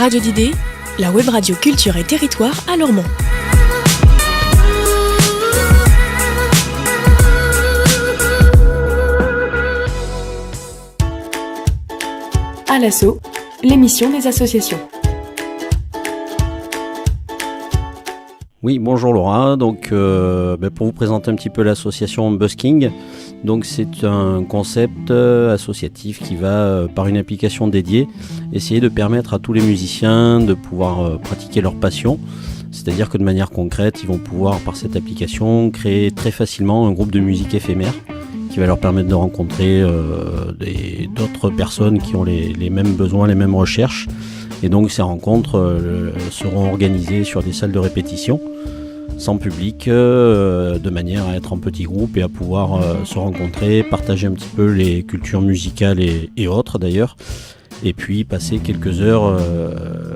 Radio d'idées, la web radio culture et territoire à Lormont. À l'assaut, l'émission des associations. Oui, bonjour Laura. Donc, pour vous présenter un petit peu l'association Busking, donc c'est un concept associatif qui va, par une application dédiée, essayer de permettre à tous les musiciens de pouvoir pratiquer leur passion. C'est-à-dire que de manière concrète, ils vont pouvoir, par cette application, créer très facilement un groupe de musique éphémère qui va leur permettre de rencontrer d'autres personnes qui ont les mêmes besoins, les mêmes recherches. Et donc ces rencontres seront organisées sur des salles de répétition, sans public, de manière à être en petits groupes et à pouvoir se rencontrer, partager un petit peu les cultures musicales et autres d'ailleurs, et puis passer quelques heures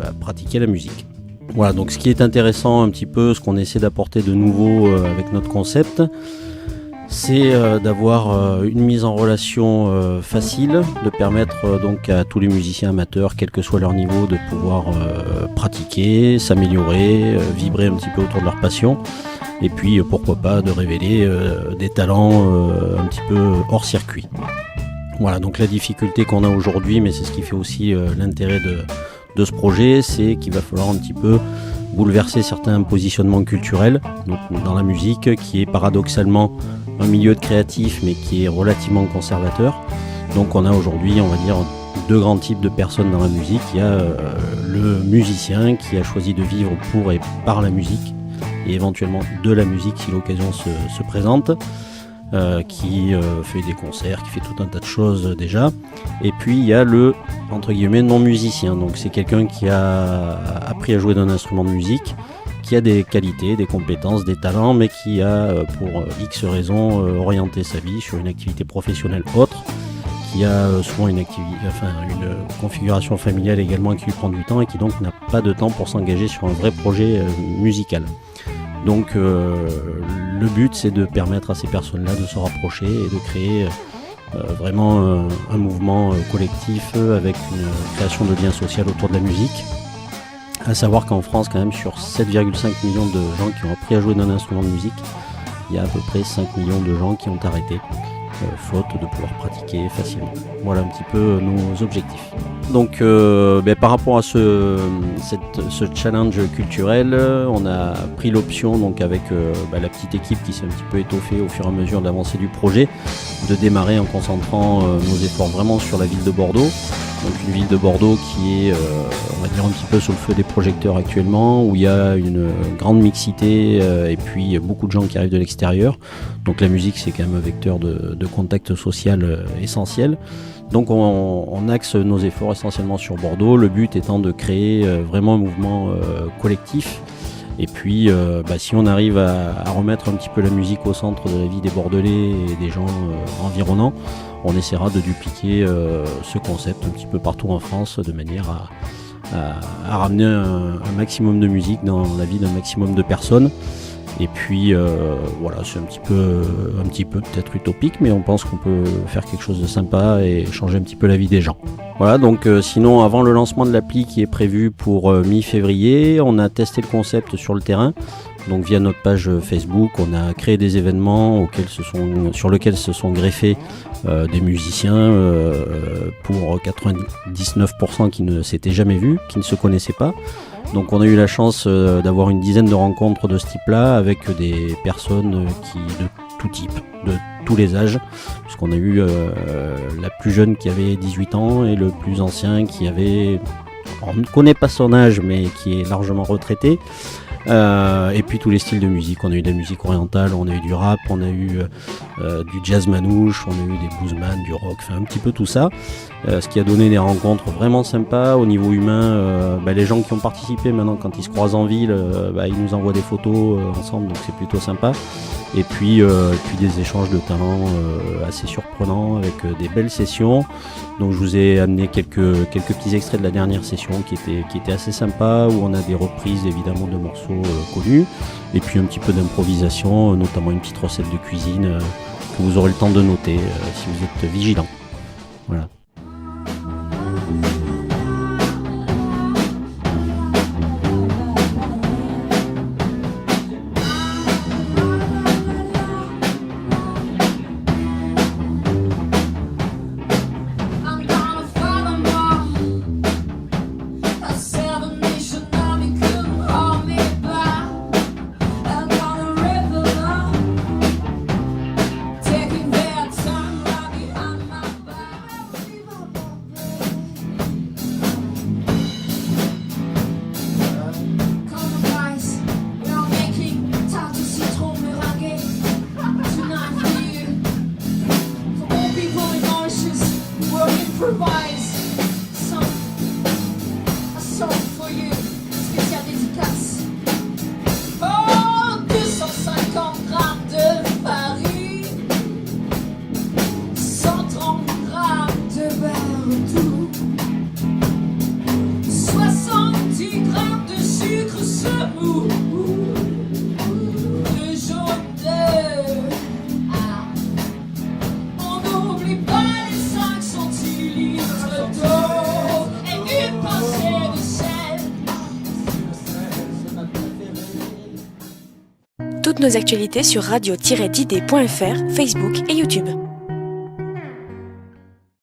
à pratiquer la musique. Voilà, donc ce qui est intéressant un petit peu, ce qu'on essaie d'apporter de nouveau avec notre concept, c'est d'avoir une mise en relation facile, de permettre donc à tous les musiciens amateurs, quel que soit leur niveau, de pouvoir pratiquer, s'améliorer, vibrer un petit peu autour de leur passion, et puis pourquoi pas de révéler des talents un petit peu hors circuit. Voilà, donc la difficulté qu'on a aujourd'hui, mais c'est ce qui fait aussi l'intérêt de ce projet, c'est qu'il va falloir un petit peu bouleverser certains positionnements culturels dans la musique, qui est paradoxalement un milieu de créatif mais qui est relativement conservateur. Donc on a aujourd'hui, on va dire, deux grands types de personnes dans la musique. Il y a le musicien qui a choisi de vivre pour et par la musique, et éventuellement de la musique si l'occasion se présente, qui fait des concerts, qui fait tout un tas de choses déjà. Et puis il y a le, entre guillemets, non-musicien. Donc c'est quelqu'un qui a appris à jouer d'un instrument de musique, qui a des qualités, des compétences, des talents, mais qui a, pour X raisons, orienté sa vie sur une activité professionnelle autre, qui a souvent une configuration familiale également qui lui prend du temps et qui donc n'a pas de temps pour s'engager sur un vrai projet musical. Donc le but, c'est de permettre à ces personnes-là de se rapprocher et de créer vraiment un mouvement collectif avec une création de liens sociaux autour de la musique. À savoir qu'en France, quand même, sur 7,5 millions de gens qui ont appris à jouer d'un instrument de musique, il y a à peu près 5 millions de gens qui ont arrêté, faute de pouvoir pratiquer facilement. Voilà un petit peu nos objectifs. Donc par rapport à ce challenge culturel, on a pris l'option, donc avec la petite équipe qui s'est un petit peu étoffée au fur et à mesure de l'avancée du projet, de démarrer en concentrant nos efforts vraiment sur la ville de Bordeaux. Donc une ville de Bordeaux qui est, on va dire, un petit peu sous le feu des projecteurs actuellement, où il y a une grande mixité et puis beaucoup de gens qui arrivent de l'extérieur. Donc la musique, c'est quand même un vecteur de contact social essentiel. Donc on axe nos efforts essentiellement sur Bordeaux, le but étant de créer vraiment un mouvement collectif. Et puis si on arrive à remettre un petit peu la musique au centre de la vie des Bordelais et des gens environnants, on essaiera de dupliquer ce concept un petit peu partout en France, de manière à ramener un maximum de musique dans la vie d'un maximum de personnes. Et puis voilà, c'est un petit peu peut-être utopique, mais on pense qu'on peut faire quelque chose de sympa et changer un petit peu la vie des gens. Voilà, donc sinon, avant le lancement de l'appli qui est prévu pour mi-février, on a testé le concept sur le terrain. Donc via notre page Facebook, on a créé des événements sur lesquels se sont greffés des musiciens pour 99% qui ne s'étaient jamais vus, qui ne se connaissaient pas. Donc on a eu la chance d'avoir une dizaine de rencontres de ce type-là avec des personnes de tout type, de tous les âges, puisqu'on a eu la plus jeune qui avait 18 ans et le plus ancien qui avait, on ne connaît pas son âge, mais qui est largement retraité. Et puis tous les styles de musique, on a eu de la musique orientale, on a eu du rap, on a eu du jazz manouche, on a eu des bluesman, du rock, enfin un petit peu tout ça, ce qui a donné des rencontres vraiment sympas au niveau humain. Les gens qui ont participé maintenant, quand ils se croisent en ville, ils nous envoient des photos ensemble, donc c'est plutôt sympa. Et puis des échanges de talents assez surprenants avec des belles sessions. Donc je vous ai amené quelques petits extraits de la dernière session qui était assez sympa, où on a des reprises évidemment de morceaux connus, et puis un petit peu d'improvisation, notamment une petite recette de cuisine que vous aurez le temps de noter si vous êtes vigilant. Voilà. Improvise song, a song for you, spécial dédicace. Oh, 250 grammes de farine, 130 grammes de beurre doux, 70 grammes de sucre semou, de jaune d'œuf. On n'oublie pas les 5 centilitres d'eau et une pincée de sel. Toutes nos actualités sur radio-didée.fr, Facebook et YouTube.